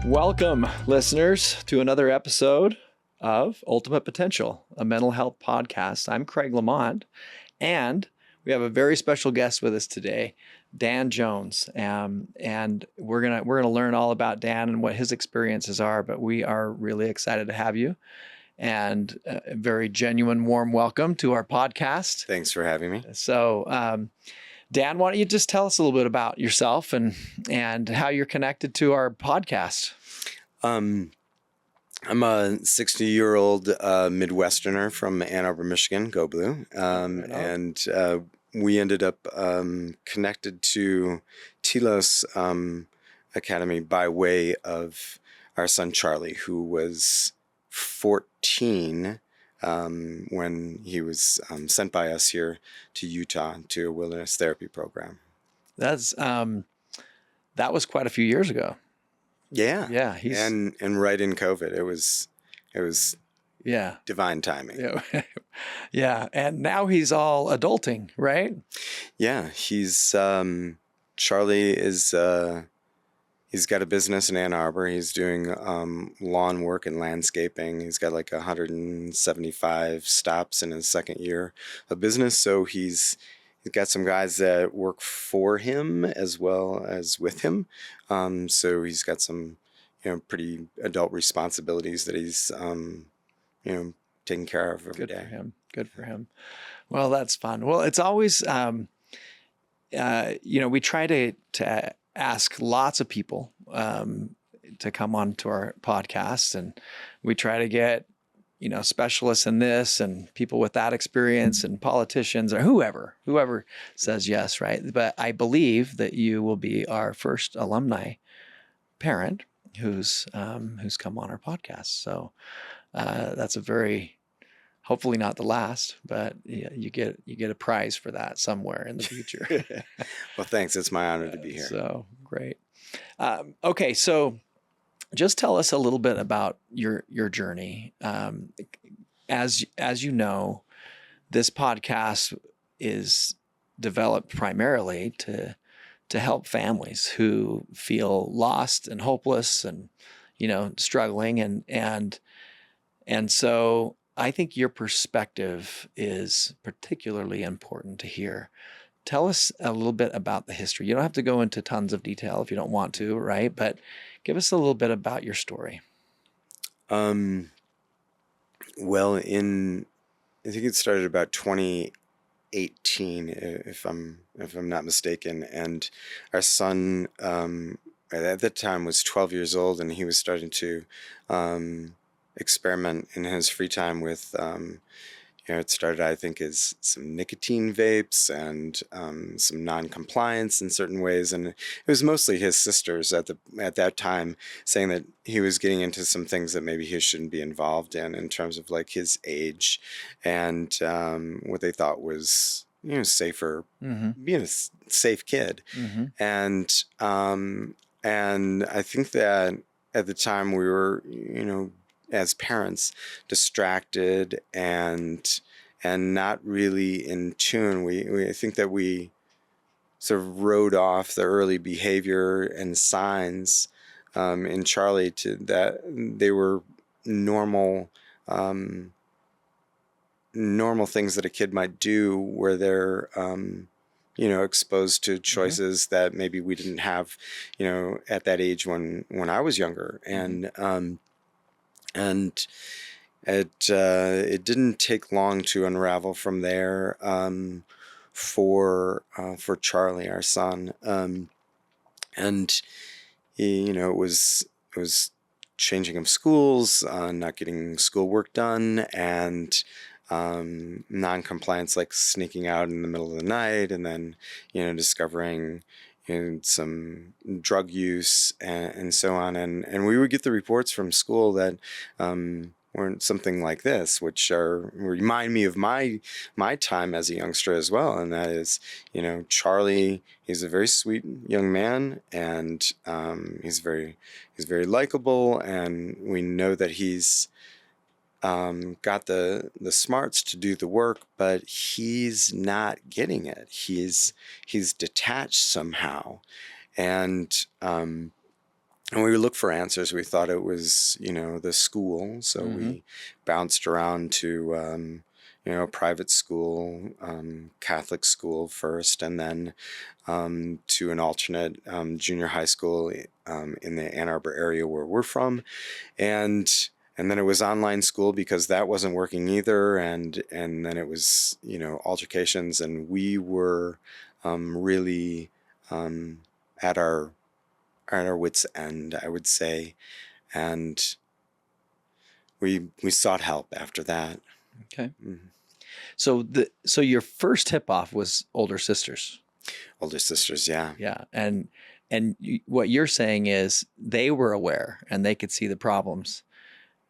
Welcome, listeners, to another episode of Ultimate Potential, a mental health podcast. I'm Craig Lamont, and we have a very special guest with us today, Dan Jones. And we're gonna learn all about Dan and what his experiences are. But we are really excited to have you, and a very genuine, warm welcome to our podcast. Thanks for having me. So, Dan, why don't you just tell us a little bit about yourself and how you're connected to our podcast? I'm a 60-year-old Midwesterner from Ann Arbor, Michigan, Go Blue. And we ended up connected to Telos Academy by way of our son Charlie, who was 14 when he was sent by us here to Utah to a wilderness therapy program. That was quite a few years ago. Yeah. Yeah. And right in COVID, it was yeah, divine timing. Yeah. Yeah. And now he's all adulting, right? Yeah. He's Charlie is he's got a business in Ann Arbor. He's doing lawn work and landscaping. He's got like 175 stops in his second year of business. So he's got some guys that work for him as well as with him. So he's got some, pretty adult responsibilities that he's, taking care of every day. Good for him. Well, that's fun. Well, it's always, we try to ask lots of people to come on to our podcast, and we try to get specialists in this and people with that experience and politicians or whoever says yes, right? But I believe that you will be our first alumni parent who's come on our podcast. So that's hopefully not the last, but you get a prize for that somewhere in the future. Well, thanks. It's my honor to be here. So great. Okay, so just tell us a little bit about your journey. As you know, this podcast is developed primarily to help families who feel lost and hopeless and struggling, and so I think your perspective is particularly important to hear. Tell us a little bit about the history. You don't have to go into tons of detail if you don't want to, right? But give us a little bit about your story. Well, I think it started about 2018, if I'm not mistaken, and our son at that time was 12 years old, and he was starting to experiment in his free time with it started, I think, as some nicotine vapes and some non-compliance in certain ways. And it was mostly his sisters at that time saying that he was getting into some things that maybe he shouldn't be involved in terms of like his age and what they thought was, safer, being a safe kid. And I think that at the time we were, as parents, distracted and not really in tune. I think that we sort of wrote off the early behavior and signs in Charlie to that they were normal things that a kid might do where they're exposed to choices that maybe we didn't have at that age when I was younger. And it didn't take long to unravel from there for Charlie, our son, and he, it was changing of schools, not getting schoolwork done, and non-compliance, like sneaking out in the middle of the night, and then discovering some drug use and so on. And we would get the reports from school that weren't something like this, which remind me of my time as a youngster as well. And that is, Charlie, he's a very sweet young man, and he's very likable, and we know that he's got the smarts to do the work, but he's not getting it. He's detached somehow, and when we looked for answers, we thought it was, the school. So we bounced around to, a private school, Catholic school first, and then to an alternate junior high school in the Ann Arbor area where we're from. And then it was online school because that wasn't working either. And then it was, altercations. And we were really at our wits' end, I would say, and we sought help after that. Okay. So your first tip off was older sisters. Older sisters, yeah. Yeah, and what you're saying is they were aware and they could see the problems,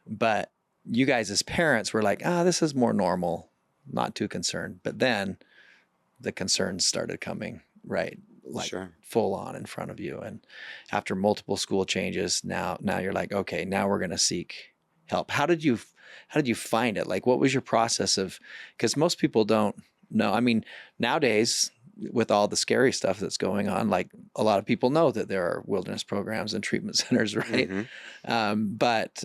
but you guys as parents were like, this is more normal, not too concerned. But then the concerns started coming, right? Like Sure. full on in front of you. And after multiple school changes, now you're like, okay, now we're going to seek help. How did you find it? Like, what was your process of, because most people don't know. I mean, nowadays with all the scary stuff that's going on, like a lot of people know that there are wilderness programs and treatment centers, right? But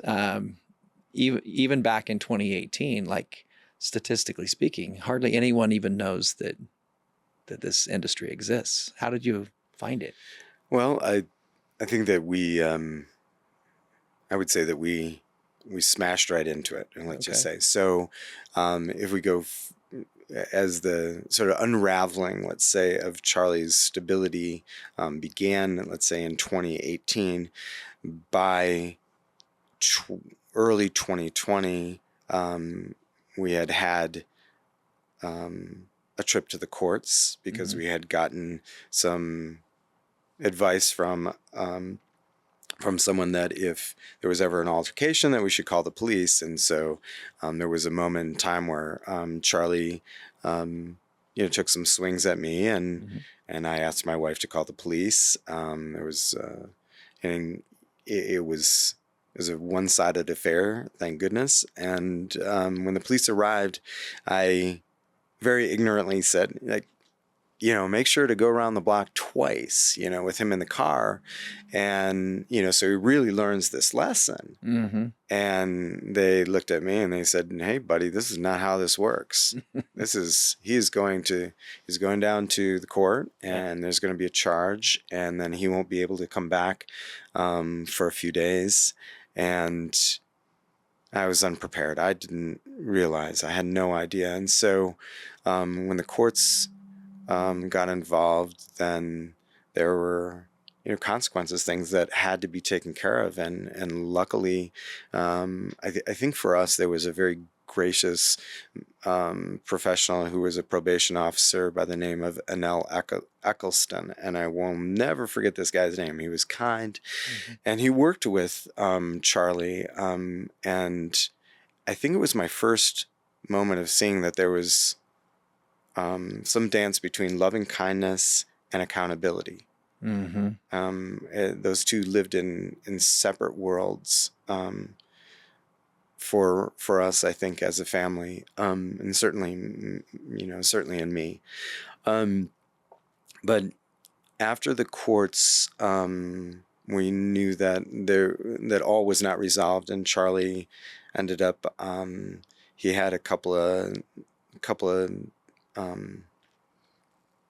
even back in 2018, like statistically speaking, hardly anyone even knows that this industry exists. How did you find it? Well, I think that I would say that we smashed right into it, and let's just say. So if we go as the sort of unraveling, let's say, of Charlie's stability began, let's say, in 2018, by early 2020, we had a trip to the courts because we had gotten some advice from someone that if there was ever an altercation that we should call the police. And so there was a moment in time where Charlie took some swings at me, and I asked my wife to call the police. There was and it was a one-sided affair, thank goodness. And when the police arrived, I very ignorantly said, like, make sure to go around the block twice, with him in the car. And, so he really learns this lesson. And they looked at me and they said, hey, buddy, this is not how this works. He's going down to the court, and there's going to be a charge, and then he won't be able to come back for a few days. And I was unprepared. I didn't realize. I had no idea. And so when the courts got involved, then there were consequences, things that had to be taken care of. And luckily, I think for us, there was a very gracious professional who was a probation officer by the name of Anel Eccleston. And I will never forget this guy's name. He was kind, and he worked with Charlie. And I think it was my first moment of seeing that there was some dance between loving kindness and accountability. Those two lived in separate worlds for us, I think, as a family, and certainly in me. But after the courts, we knew that all was not resolved, and Charlie ended up. He had a couple of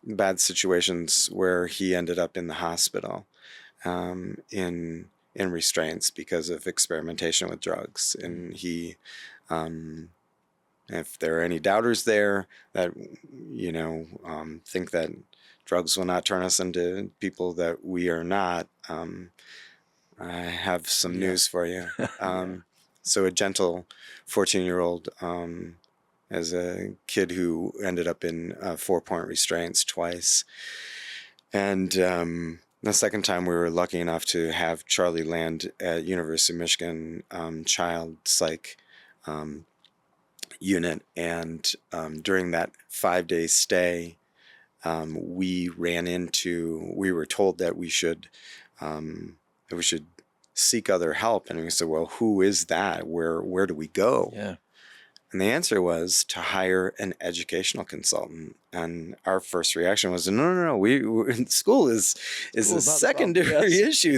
bad situations where he ended up in the hospital in restraints because of experimentation with drugs. And he, if there are any doubters there that think that drugs will not turn us into people that we are not, I have some news for you. So a gentle 14-year-old as a kid who ended up in 4-point restraints twice. And the second time we were lucky enough to have Charlie land at University of Michigan child psych unit. And during that 5-day stay, we were told that we should seek other help. And we said, well, who is that? Where do we go? Yeah. And the answer was to hire an educational consultant. And our first reaction was, no. School is a School's not the problem. secondary Yes. issue.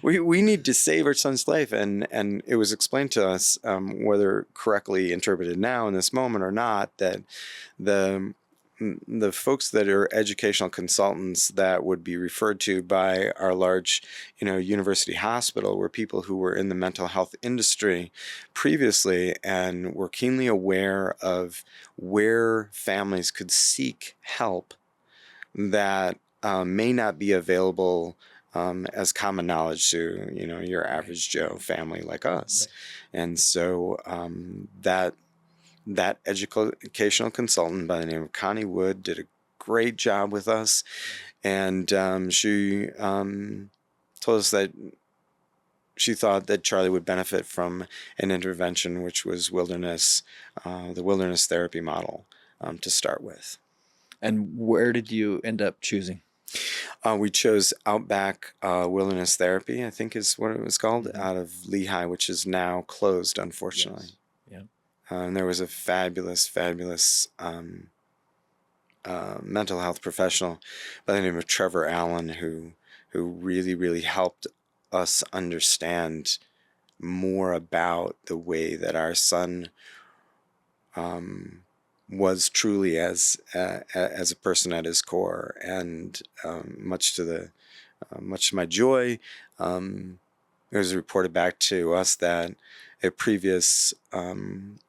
We need to save our son's life. And it was explained to us, whether correctly interpreted now in this moment or not, that the folks that are educational consultants that would be referred to by our large, university hospital were people who were in the mental health industry previously and were keenly aware of where families could seek help that may not be available as common knowledge to, your average Joe family like us. Right. And so that educational consultant by the name of Connie Wood did a great job with us. And she told us that she thought that Charlie would benefit from an intervention, which was the wilderness therapy model to start with. And where did you end up choosing? We chose Outback Wilderness Therapy, I think is what it was called, Mm-hmm. out of Lehigh, which is now closed, unfortunately. Yes. Yeah. And there was a fabulous mental health professional by the name of Trevor Allen who really, really helped us understand more about the way that our son was truly as a person at his core. And much to my joy, it was reported back to us that a previous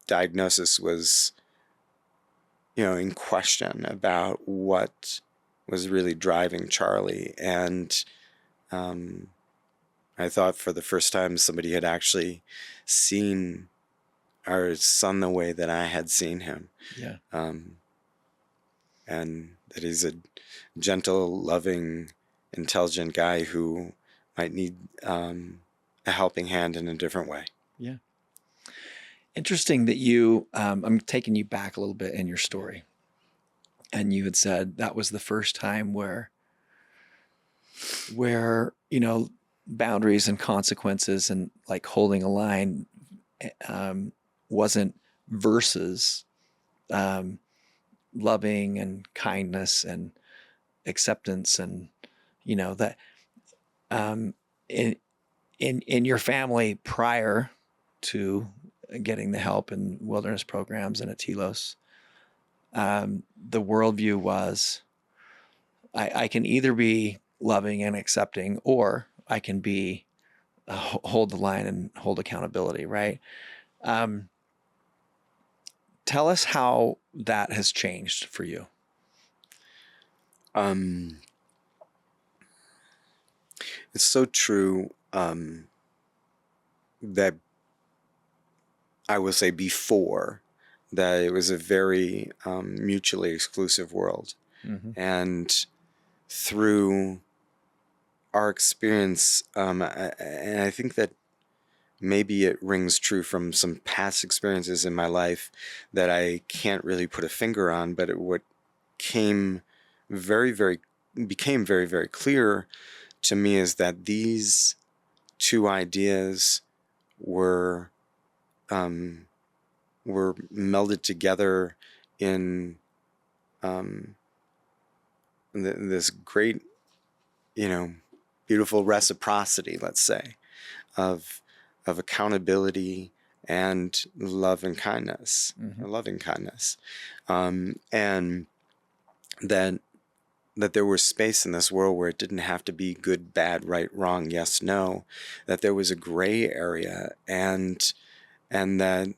diagnosis was, in question about what was really driving Charlie. And I thought for the first time somebody had actually seen our son the way that I had seen him. Yeah. And that he's a gentle, loving, intelligent guy who might need a helping hand in a different way. Yeah. Interesting that you, I'm taking you back a little bit in your story. And you had said that was the first time where, boundaries and consequences and like holding a line wasn't versus loving and kindness and acceptance. And, that in your family prior to getting the help in wilderness programs and at Telos, the worldview was, I can either be loving and accepting, or I can be hold the line and hold accountability, right? Tell us how that has changed for you. It's so true that I will say before that it was a very mutually exclusive world. Mm-hmm. And through our experience, and I think that maybe it rings true from some past experiences in my life that I can't really put a finger on, but what became very, very clear to me is that these two ideas were melded together in this great, beautiful reciprocity, let's say, of accountability and love and kindness, mm-hmm. Loving kindness, and that there was space in this world where it didn't have to be good, bad, right, wrong, yes, no, that there was a gray area, and that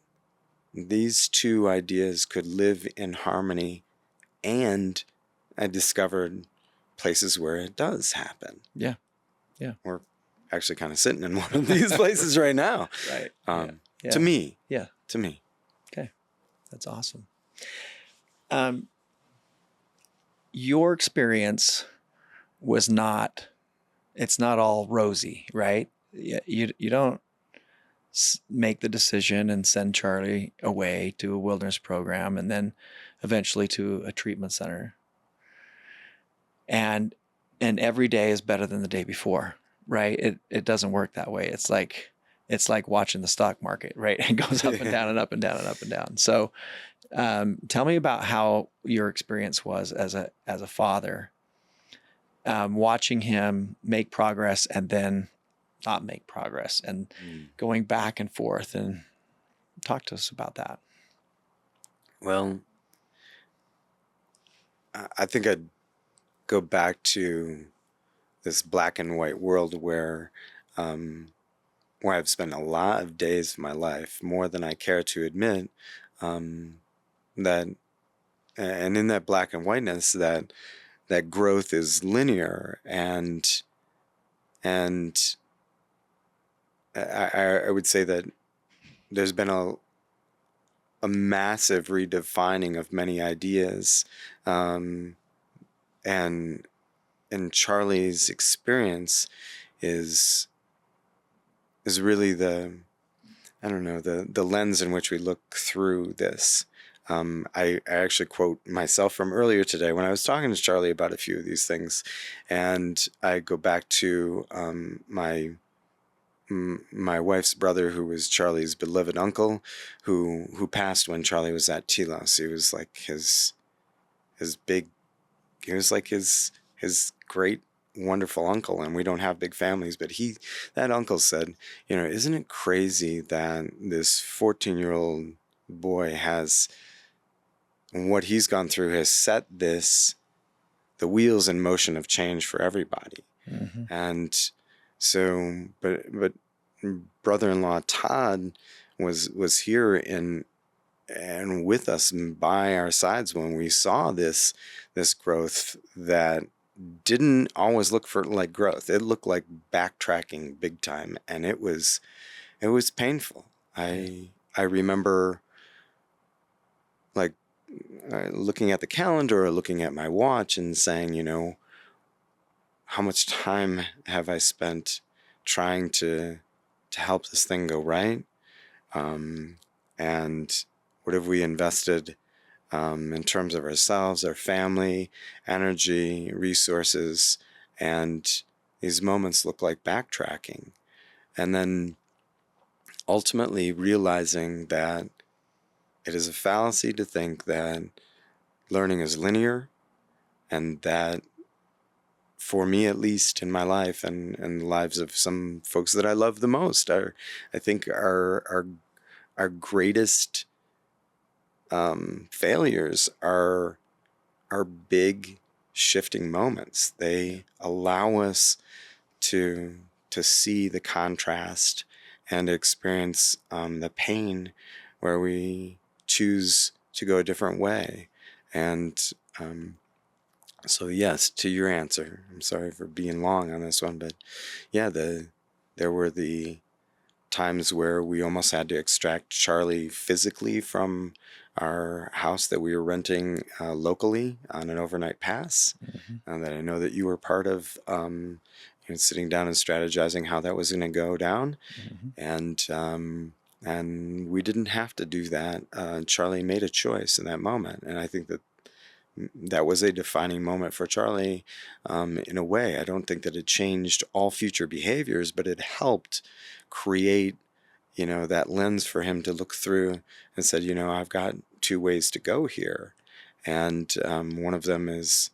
these two ideas could live in harmony. And I discovered places where it does happen. Yeah. Yeah. We're actually kind of sitting in one of these places right now. Right. Yeah. To me. Yeah. To me. Okay. That's awesome. Your experience it's not all rosy, right? You don't, make the decision and send Charlie away to a wilderness program and then eventually to a treatment center. And every day is better than the day before, right? It doesn't work that way. It's like watching the stock market, right? It goes up and down and up and down and up and down. So tell me about how your experience was as a father, watching him make progress and then not make progress and going back and forth, and talk to us about that. Well, I think I'd go back to this black and white world where I've spent a lot of days of my life, more than I care to admit, that, and in that black and whiteness, that growth is linear, and I would say that there's been a massive redefining of many ideas, and Charlie's experience is really the lens in which we look through this. I actually quote myself from earlier today when I was talking to Charlie about a few of these things, and I go back to my wife's brother, who was Charlie's beloved uncle, who passed when Charlie was at Telos. He was like his great, wonderful uncle, and we don't have big families, but that uncle said, isn't it crazy that this 14-year-old boy has, what he's gone through has set the wheels in motion of change for everybody. Mm-hmm. And so, but brother-in-law Todd was here and with us and by our sides when we saw this growth that didn't always look like growth. It looked like backtracking big time, and it was painful. I remember like looking at the calendar or looking at my watch and saying, how much time have I spent trying to help this thing go right? And what have we invested in terms of ourselves, our family, energy, resources? And these moments look like backtracking. And then ultimately realizing that it is a fallacy to think that learning is linear, and that, for me at least in my life and the lives of some folks that I love the most, I think our greatest failures are big shifting moments. They allow us to see the contrast and experience the pain where we choose to go a different way. And so yes, to your answer, I'm sorry for being long on this one, but yeah, there were the times where we almost had to extract Charlie physically from our house that we were renting locally on an overnight pass, that I know that you were part of, sitting down and strategizing how that was going to go down. And we didn't have to do that. Charlie made a choice in that moment, and I think that was a defining moment for Charlie in a way. I don't think that it changed all future behaviors, but it helped create, that lens for him to look through and said, I've got two ways to go here. And one of them is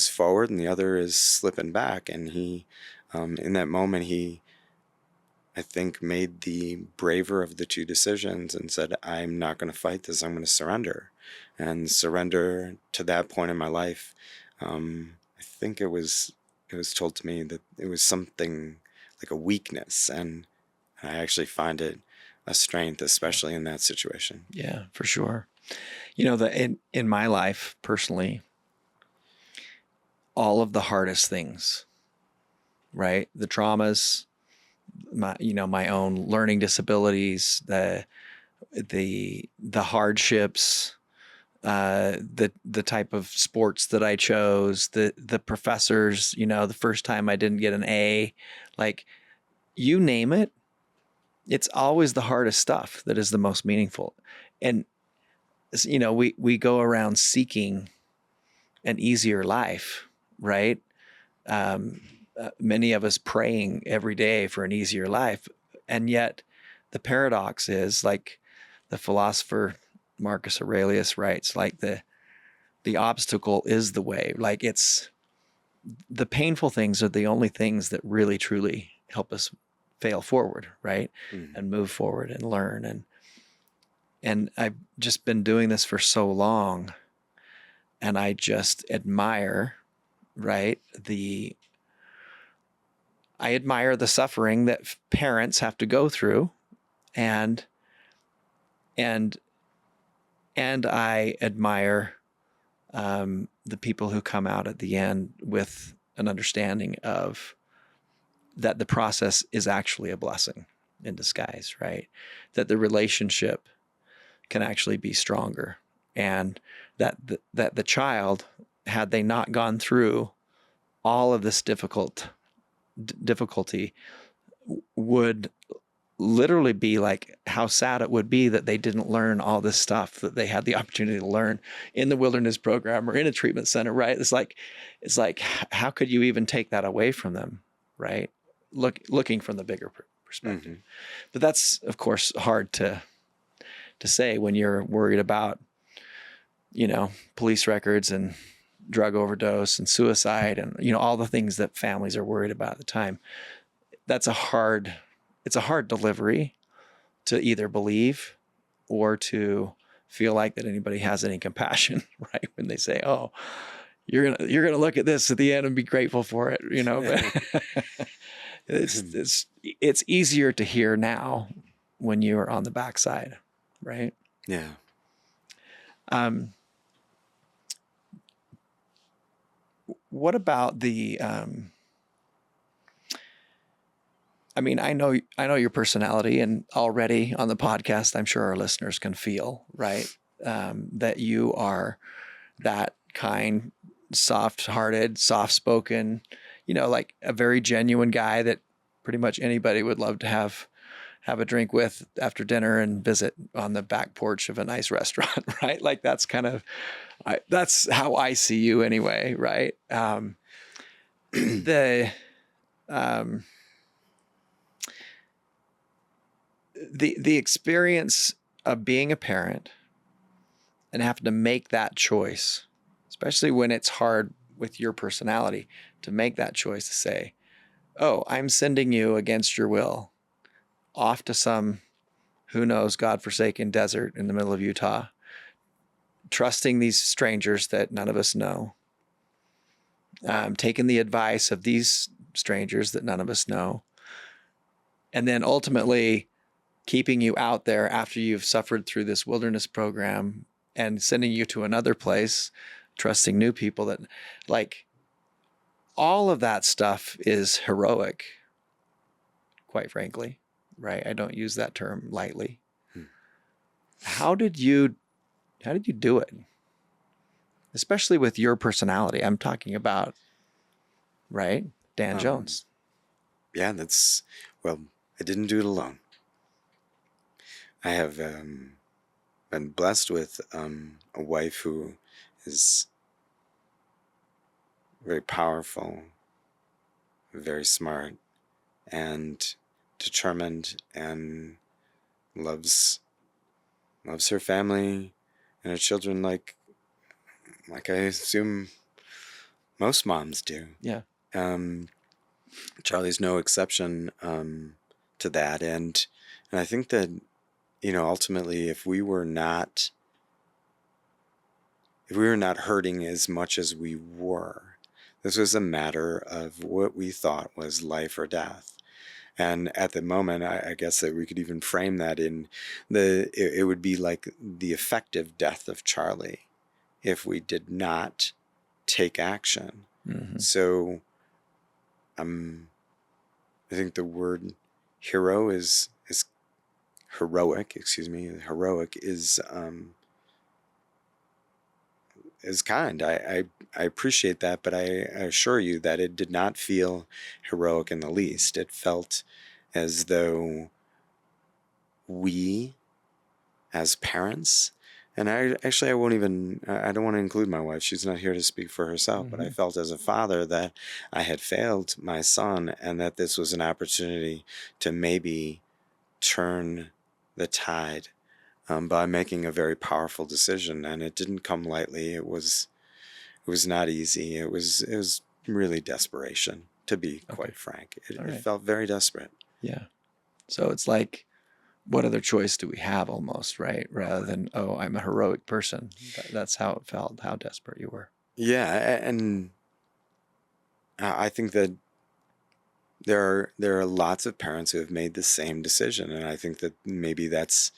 forward and the other is slipping back. And he, in that moment, I think, made the braver of the two decisions and said, I'm not going to fight this. I'm going to surrender. And surrender to that point in my life, I think it was told to me that it was something like a weakness, and I actually find it a strength, especially in that situation. Yeah, for sure. In my life personally, all of the hardest things, right? The traumas, my own learning disabilities, the hardships, the type of sports that I chose, the professors, the first time I didn't get an A, like, you name it, it's always the hardest stuff that is the most meaningful. And, you know, we go around seeking an easier life, right? Many of us praying every day for an easier life. And yet the paradox is, like the philosopher Marcus Aurelius writes, like the obstacle is the way. Like, it's the painful things are the only things that really truly help us fail forward, right? Mm. And move forward and learn. And I've just been doing this for so long, and I just admire, right? I admire the suffering that parents have to go through, and and I admire the people who come out at the end with an understanding of that the process is actually a blessing in disguise, right? That the relationship can actually be stronger, and that the child, had they not gone through all of this difficulty, would literally be like, how sad it would be that they didn't learn all this stuff that they had the opportunity to learn in the wilderness program or in a treatment center, right? It's like, how could you even take that away from them, right? Looking from the bigger perspective. Mm-hmm. But that's, of course, hard to say when you're worried about, you know, police records and drug overdose and suicide and, you know, all the things that families are worried about at the time. It's a hard delivery to either believe or to feel like that anybody has any compassion, right? When they say, "Oh, you're gonna look at this at the end and be grateful for it," you know. But it's easier to hear now when you're on the backside, right? Yeah. What about the? I mean, I know your personality, and already on the podcast, I'm sure our listeners can feel, right, that you are that kind, soft-hearted, soft-spoken, you know, like a very genuine guy that pretty much anybody would love to have a drink with after dinner and visit on the back porch of a nice restaurant, right? Like, that's kind of, that's how I see you anyway, right? The experience of being a parent and having to make that choice, especially when it's hard with your personality, to make that choice to say, "Oh, I'm sending you against your will off to some, who knows, godforsaken desert in the middle of Utah, trusting these strangers that none of us know, taking the advice of these strangers that none of us know, and then ultimately keeping you out there after you've suffered through this wilderness program and sending you to another place, trusting new people." That, like, all of that stuff is heroic, quite frankly, right? I don't use that term lightly. How did you do it? Especially with your personality. I'm talking about, right? Dan Jones. Yeah, well, I didn't do it alone. I have been blessed with a wife who is very powerful, very smart, and determined, and loves her family and her children like I assume most moms do. Yeah. Charlie's no exception to that, and I think that, you know, ultimately, if we were not hurting as much as we were, this was a matter of what we thought was life or death. And at the moment, I guess that we could even frame that in it would be like the effective death of Charlie if we did not take action. Mm-hmm. So I think the word hero is heroic, heroic is kind. I appreciate that, but I assure you that it did not feel heroic in the least. It felt as though we as parents, and I won't even, I don't want to include my wife. She's not here to speak for herself, but I felt as a father that I had failed my son, and that this was an opportunity to maybe turn the tide by making a very powerful decision. And it didn't come lightly. It was not easy. It was really desperation, to be quite frank. It felt very desperate. Yeah. So it's like, what other choice do we have, almost, right? Rather than, oh, I'm a heroic person. That's how it felt, how desperate you were. Yeah, and I think that there are lots of parents who have made the same decision, and I think that maybe that's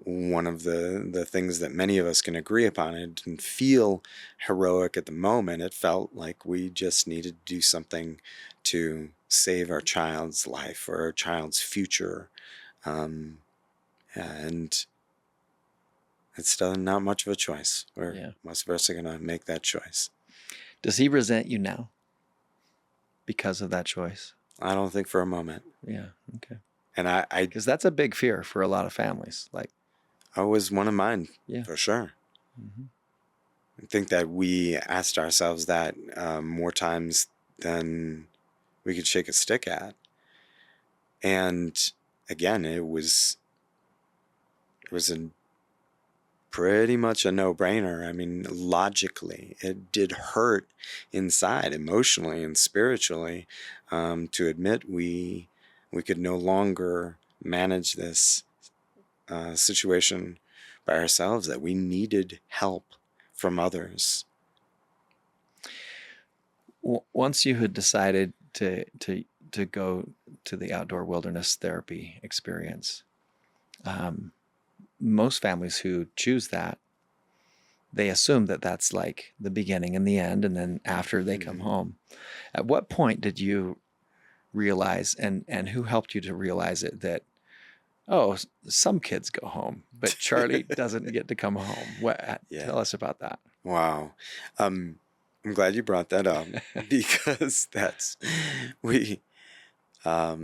one of the things that many of us can agree upon. It didn't feel heroic at the moment. It felt like we just needed to do something to save our child's life or our child's future. And it's still not much of a choice. Most of us are going to make that choice. Does he resent you now because of that choice? I don't think for a moment. Yeah. Okay. And I because that's a big fear for a lot of families. Like, was one of mine, yeah, for sure. Mm-hmm. I think that we asked ourselves that more times than we could shake a stick at. And again, it was pretty much a no-brainer. I mean, logically, it did hurt inside, emotionally and spiritually, to admit we could no longer manage this situation by ourselves, that we needed help from others. Once you had decided to go to the outdoor wilderness therapy experience, most families who choose that, they assume that that's like the beginning and the end, and then after they come home. At what point did you realize, and who helped you to realize it, that, oh, some kids go home, but Charlie doesn't get to come home? Tell us about that. Wow. I'm glad you brought that up because that's, I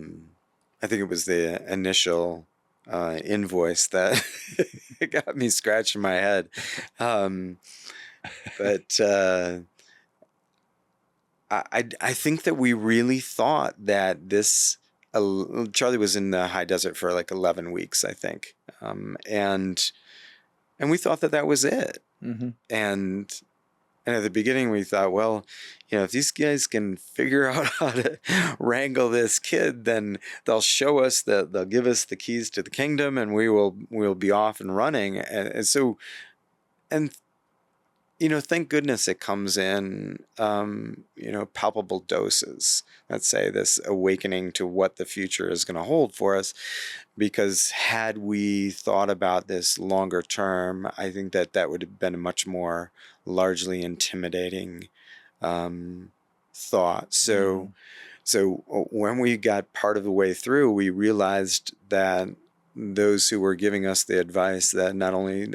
think it was the initial invoice that got me scratching my head. But I think that we really thought that this, Charlie was in the high desert for like 11 weeks, I think. And we thought that was it. Mm-hmm. And at the beginning we thought, well, if these guys can figure out how to wrangle this kid, then they'll show us that, they'll give us the keys to the kingdom, and we'll be off and running. And so, thank goodness it comes in, palpable doses. Let's say this awakening to what the future is going to hold for us. Because had we thought about this longer term, I think that would have been a much more largely intimidating thought. So when we got part of the way through, we realized that those who were giving us the advice, that not only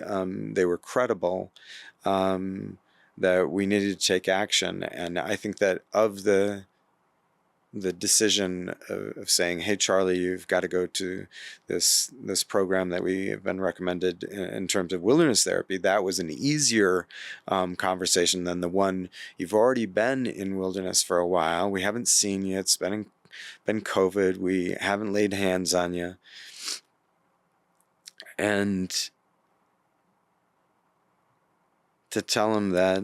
they were credible, that we needed to take action. And I think that of the decision of saying, hey, Charlie, you've got to go to this program that we have been recommended in terms of wilderness therapy, that was an easier conversation than the one, you've already been in wilderness for a while, we haven't seen you, it's been COVID, we haven't laid hands on you. And to tell him that,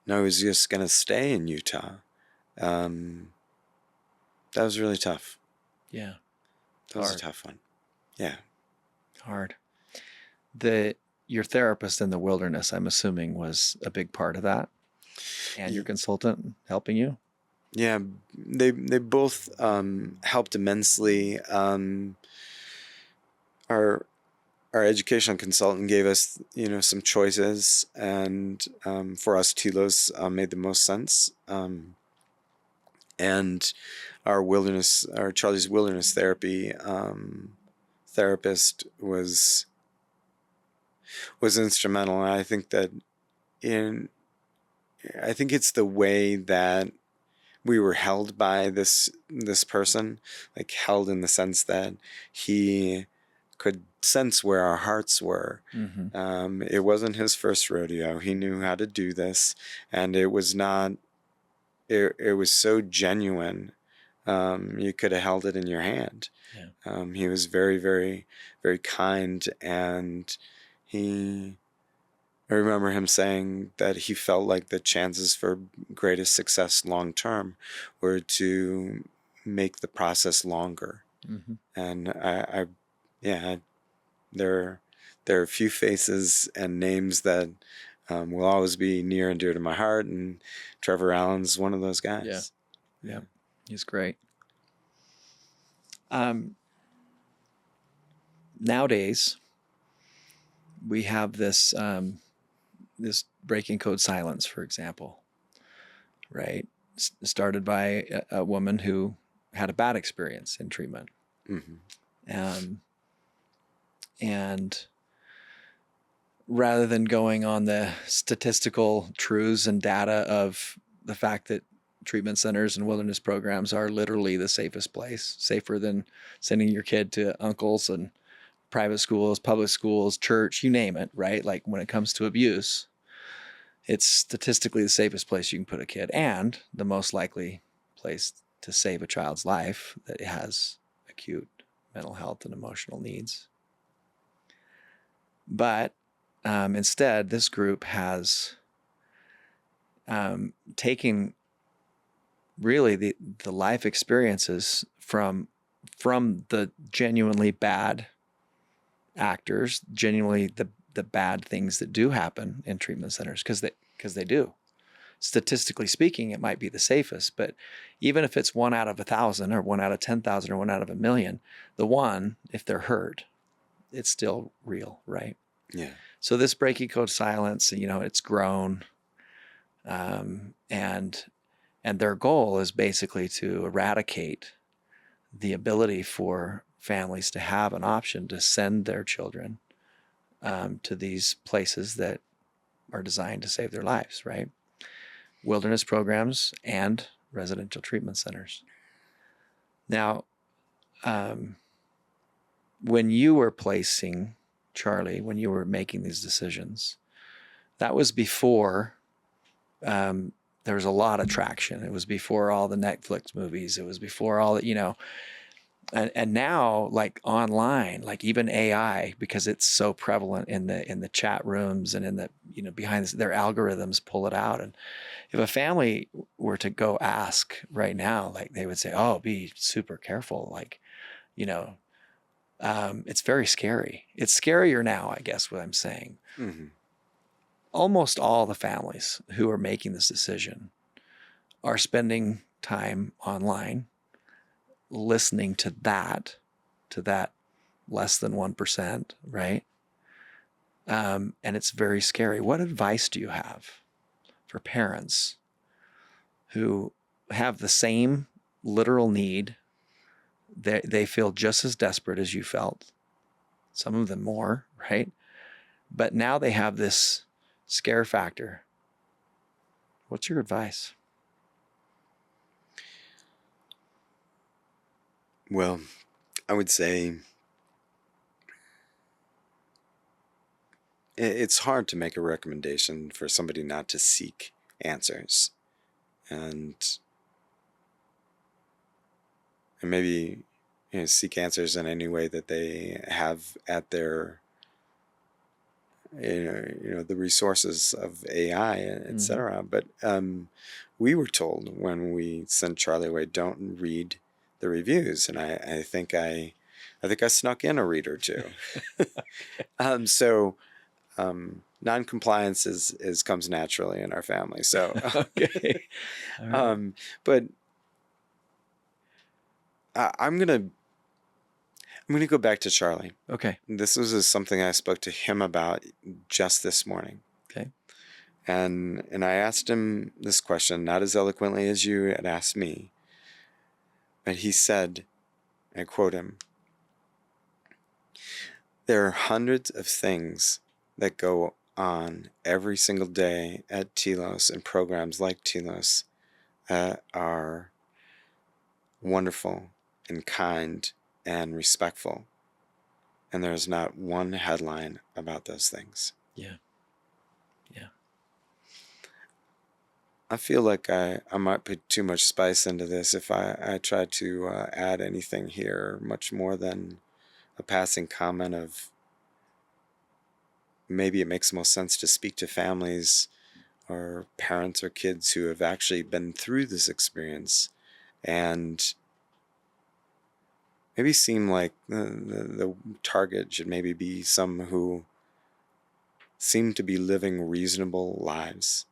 no, he's just going to stay in Utah, that was really tough. Yeah. That was a tough one. Yeah. Hard. Your therapist in the wilderness, I'm assuming, was a big part of that, and your consultant helping you? Yeah, they both helped immensely. Our educational consultant gave us, some choices, and for us, Telos made the most sense. And our Charlie's wilderness therapy therapist was instrumental. And I think that I think it's the way that we were held by this person, like held in the sense that he could sense where our hearts were. It wasn't his first rodeo. He knew how to do this, and it was not. It was so genuine. You could have held it in your hand. Yeah. He was very, very, very kind, and I remember him saying that he felt like the chances for greatest success long term were to make the process longer. And yeah, there are a few faces and names that will always be near and dear to my heart, and Trevor Allen's one of those guys. Yeah. He's great. Nowadays, we have this this breaking code silence, for example, right? Started by a woman who had a bad experience in treatment. And rather than going on the statistical truths and data of the fact that treatment centers and wilderness programs are literally the safest place, safer than sending your kid to uncles and private schools, public schools, church, you name it, right? Like when it comes to abuse, it's statistically the safest place you can put a kid and the most likely place to save a child's life that has acute mental health and emotional needs. But instead, this group has taken really the life experiences from the genuinely bad actors, genuinely the bad things that do happen in treatment centers, because they do. Statistically speaking, it might be the safest, but even if it's 1 out of 1,000 or 1 out of 10,000 or 1 out of 1,000,000, the one, if they're hurt, it's still real, right? Yeah. So this breaking code silence, it's grown, and their goal is basically to eradicate the ability for families to have an option to send their children to these places that are designed to save their lives, right? Wilderness programs and residential treatment centers. Now, when you were placing Charlie, when you were making these decisions, that was before there was a lot of traction. It was before all the Netflix movies. It was before all that, and now, like online, like even AI, because it's so prevalent in the chat rooms and in the behind their algorithms pull it out. And if a family were to go ask right now, like they would say, "Oh, be super careful," like it's very scary. It's scarier now, I guess. What I'm saying. Almost all the families who are making this decision are spending time online listening to that less than 1%, right? And it's very scary. What advice do you have for parents who have the same literal need? They feel just as desperate as you felt, some of them more, right? But now they have this scare factor. What's your advice? Well, I would say it's hard to make a recommendation for somebody not to seek answers, and maybe seek answers in any way that they have at their the resources of AI, etc. But we were told when we sent Charlie away, don't read the reviews, and I think I snuck in a read or two. So non-compliance comes naturally in our family. So Okay. Right. But I'm gonna go back to Charlie. Okay. This was something I spoke to him about just this morning. Okay. And I asked him this question, not as eloquently as you had asked me, but he said, I quote him, "There are hundreds of things that go on every single day at Telos and programs like Telos that are wonderful and kind and respectful. And there's not one headline about those things. Yeah. Yeah. I feel like I might put too much spice into this if I try to add anything here, much more than a passing comment of maybe it makes most sense to speak to families or parents or kids who have actually been through this experience and maybe seem like the target should maybe be some who seem to be living reasonable lives,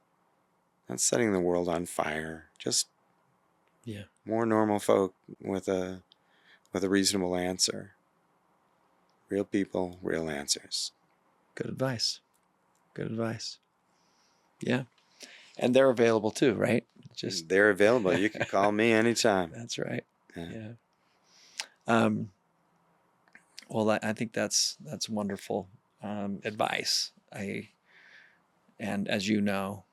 not setting the world on fire, just Yeah. more normal folk with a reasonable answer. Real people, real answers. Good advice. Good advice. Yeah. And they're available too, right? Just They're available. You can call me anytime. That's right. Yeah. Yeah. Well, I think that's wonderful advice. And as you know,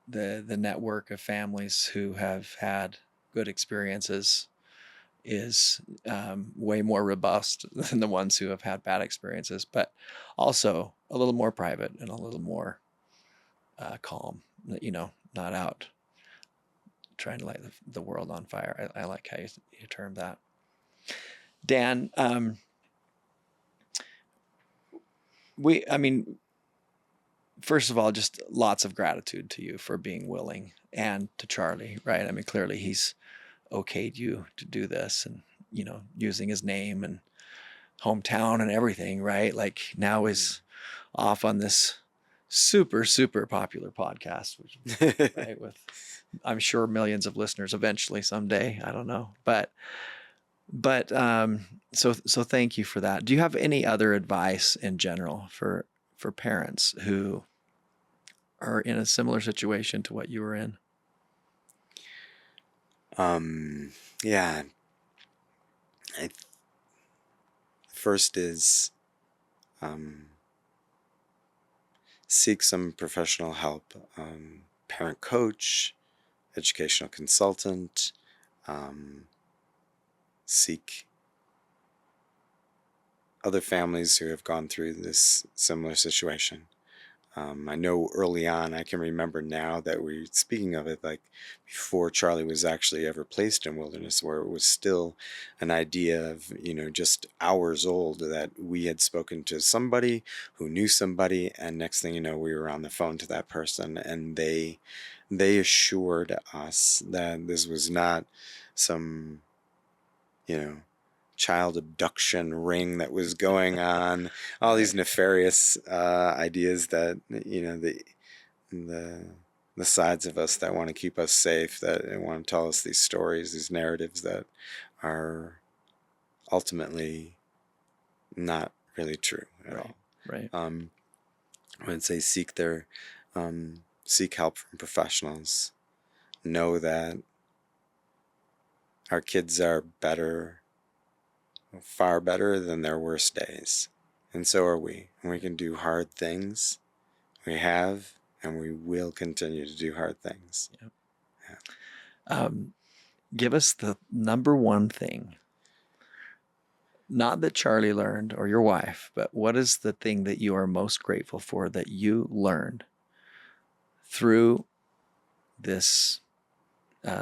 the network of families who have had good experiences is way more robust than the ones who have had bad experiences, but also a little more private and a little more calm. Not out trying to light the world on fire. I like how you termed that. Dan, first of all, just lots of gratitude to you for being willing, and to Charlie, right? I mean, clearly he's okayed you to do this, and, using his name and hometown and everything, right? Like now is off on this super, super popular podcast, right? With, I'm sure, millions of listeners eventually someday. I don't know, but so thank you for that. Do you have any other advice in general for parents who are in a similar situation to what you were in? Yeah. First is seek some professional help. Parent coach, educational consultant, seek other families who have gone through this similar situation. I know early on, I can remember now that speaking of it, like before Charlie was actually ever placed in wilderness, where it was still an idea of, just hours old, that we had spoken to somebody who knew somebody, and next thing you know, we were on the phone to that person, and they assured us that this was not some, child abduction ring that was going on, all these nefarious ideas that, the sides of us that want to keep us safe, that want to tell us these stories, these narratives that are ultimately not really true at all. Right. I would say seek help from professionals. Know that our kids are far better than their worst days. And so are we. And we can do hard things. We have, and we will continue to do hard things. Yep. Yeah. Give us the number one thing, not that Charlie learned or your wife, but what is the thing that you are most grateful for that you learned through this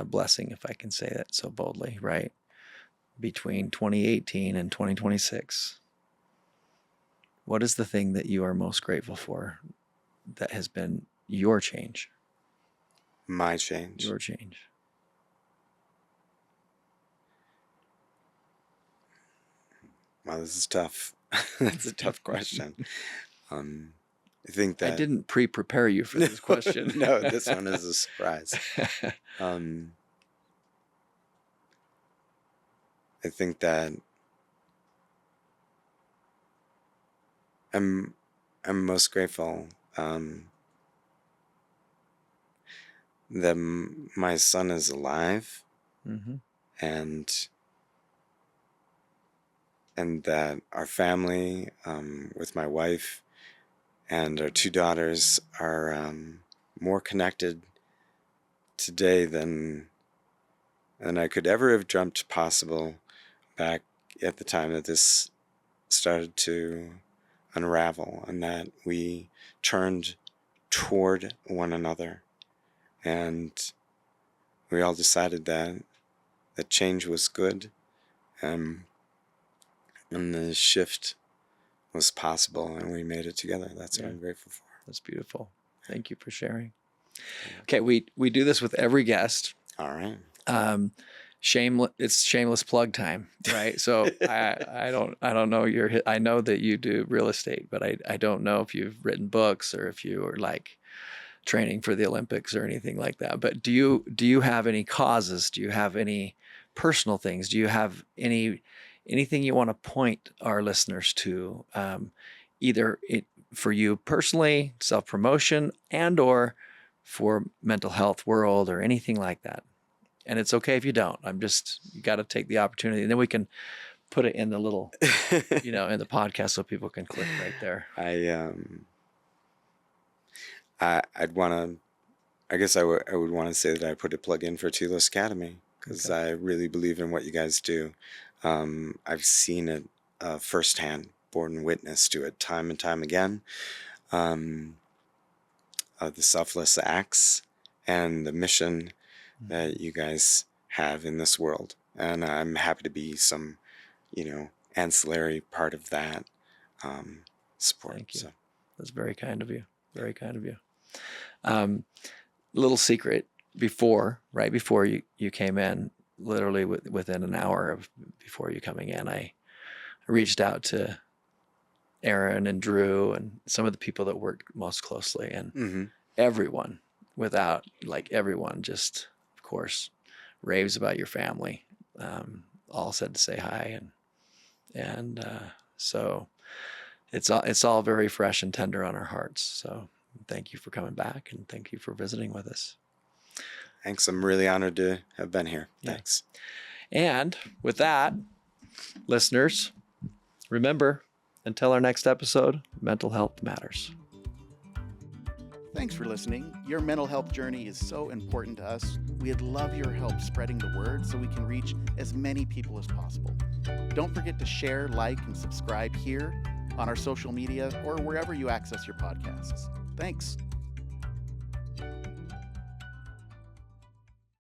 blessing, if I can say that so boldly, right? Between 2018 and 2026. What is the thing that you are most grateful for that has been your change? My change. Your change. Wow, this is tough. That's a tough question. I think that I didn't pre-prepare you for this question. No, this one is a surprise. I think that I'm most grateful that my son is alive, mm-hmm. and that our family, with my wife and our two daughters, are more connected today than than I could ever have dreamt possible back at the time that this started to unravel, and that we turned toward one another, and we all decided that change was good, and the shift was possible, and we made it together. That's what I'm grateful for. That's beautiful. Thank you for sharing. Okay, we do this with every guest. All right. It's shameless plug time, right? So I don't know I know that you do real estate, but I don't know if you've written books or if you are like training for the Olympics or anything like that. But do you have any causes? Do you have any personal things? Do you have anything you want to point our listeners to, either for you personally, self-promotion, and or for mental health world or anything like that? And it's okay if you don't. You got to take the opportunity, and then we can put it in the little, in the podcast so people can click right there. I'd want to, I guess I would want to say that I put a plug in for Telos Academy, because I really believe in what you guys do. I've seen it firsthand, borne witness to it time and time again. The selfless acts and the mission that you guys have in this world. And I'm happy to be some, ancillary part of that support. Thank you. So. That's very kind of you. Very kind of you. Little secret, right before you came in, literally within an hour before you coming in, I reached out to Aaron and Drew and some of the people that worked most closely, and everyone just, of course, raves about your family. All said to say hi, and so it's all very fresh and tender on our hearts. So thank you for coming back, and thank you for visiting with us. Thanks. I'm really honored to have been here. Thanks. And with that, listeners, remember, until our next episode, mental health matters. Thanks for listening. Your mental health journey is so important to us. We'd love your help spreading the word so we can reach as many people as possible. Don't forget to share, like, and subscribe here, on our social media, or wherever you access your podcasts. Thanks.